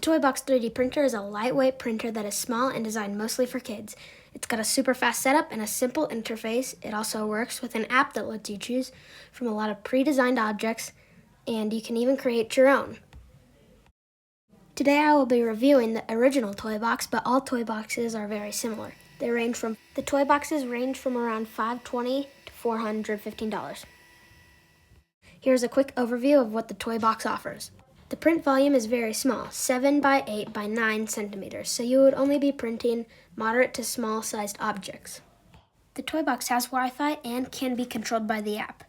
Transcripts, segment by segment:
TOYBOX 3D printer is a lightweight printer that is small and designed mostly for kids. It's got a super fast setup and a simple interface. It also works with an app that lets you choose from a lot of pre-designed objects, and you can even create your own. Today I will be reviewing the original TOYBOX, but all TOYBOXes are very similar. The TOYBOXes range from around $520 to $415. Here's a quick overview of what the TOYBOX offers. The print volume is very small, 7 by 8 by 9 centimeters, so you would only be printing moderate to small sized objects. The TOYBOX has Wi-Fi and can be controlled by the app.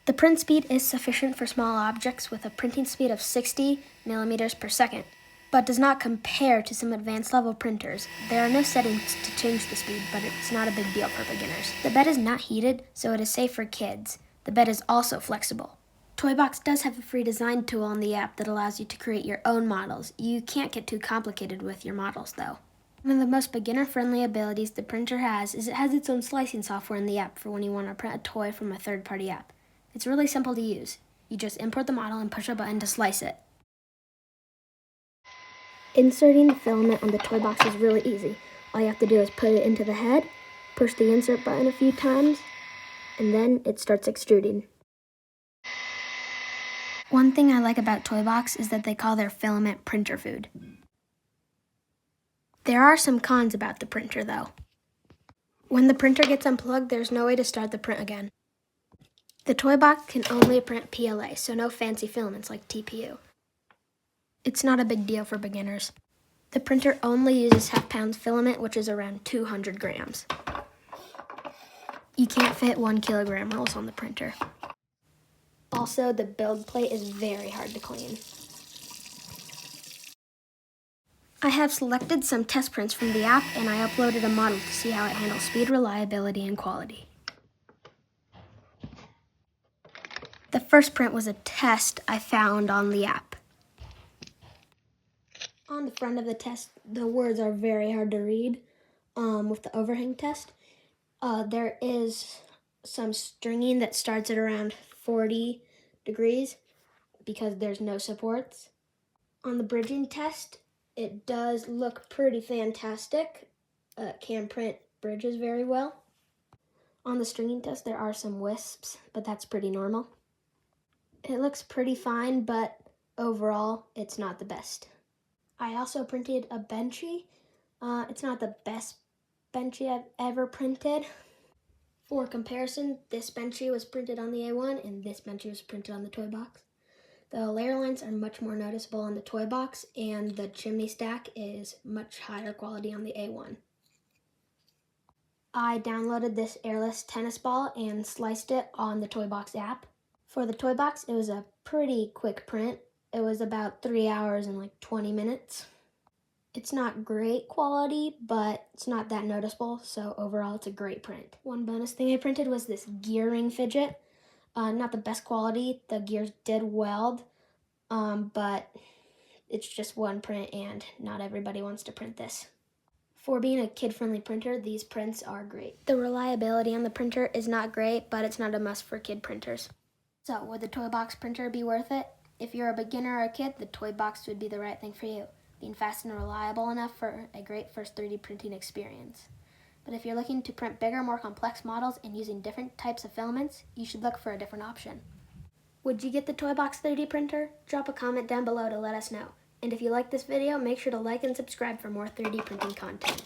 The print speed is sufficient for small objects with a printing speed of 60 millimeters per second, but does not compare to some advanced level printers. There are no settings to change the speed, but it's not a big deal for beginners. The bed is not heated, so it is safe for kids. The bed is also flexible. TOYBOX does have a free design tool on the app that allows you to create your own models. You can't get too complicated with your models though. One of the most beginner-friendly abilities the printer has is it has its own slicing software in the app for when you want to print a toy from a third-party app. It's really simple to use. You just import the model and push a button to slice it. Inserting the filament on the TOYBOX is really easy. All you have to do is put it into the head, push the insert button a few times, and then it starts extruding. One thing I like about TOYBOX is that they call their filament printer food. There are some cons about the printer though. When the printer gets unplugged, there's no way to start the print again. The TOYBOX can only print PLA, so no fancy filaments like TPU. It's not a big deal for beginners. The printer only uses half-pound filament, which is around 200 grams. You can't fit 1 kilogram rolls on the printer. Also, the build plate is very hard to clean. I have selected some test prints from the app, and I uploaded a model to see how it handles speed, reliability, and quality. The first print was a test I found on the app. On the front of the test, the words are very hard to read with the overhang test. There is some stringing that starts at around 40 degrees because there's no supports. On the bridging test, it does look pretty fantastic. It can print bridges very well. On the stringing test, there are some wisps, but that's pretty normal. It looks pretty fine, but overall, it's not the best. I also printed a Benchy. It's not the best Benchy I've ever printed. For comparison, this Benchy was printed on the A1 and this Benchy was printed on the TOYBOX. The layer lines are much more noticeable on the TOYBOX and the chimney stack is much higher quality on the A1. I downloaded this airless tennis ball and sliced it on the TOYBOX app. For the TOYBOX, it was a pretty quick print. It was about 3 hours and like 20 minutes. It's not great quality, but it's not that noticeable, so overall it's a great print. One bonus thing I printed was this gear ring fidget. Not the best quality, the gears did weld, but it's just one print and not everybody wants to print this. For being a kid-friendly printer, these prints are great. The reliability on the printer is not great, but it's not a must for kid printers. So, would the TOYBOX printer be worth it? If you're a beginner or a kid, the TOYBOX would be the right thing for you, being fast and reliable enough for a great first 3D printing experience. But if you're looking to print bigger, more complex models and using different types of filaments, you should look for a different option. Would you get the TOYBOX 3D printer? Drop a comment down below to let us know. And if you like this video, make sure to like and subscribe for more 3D printing content.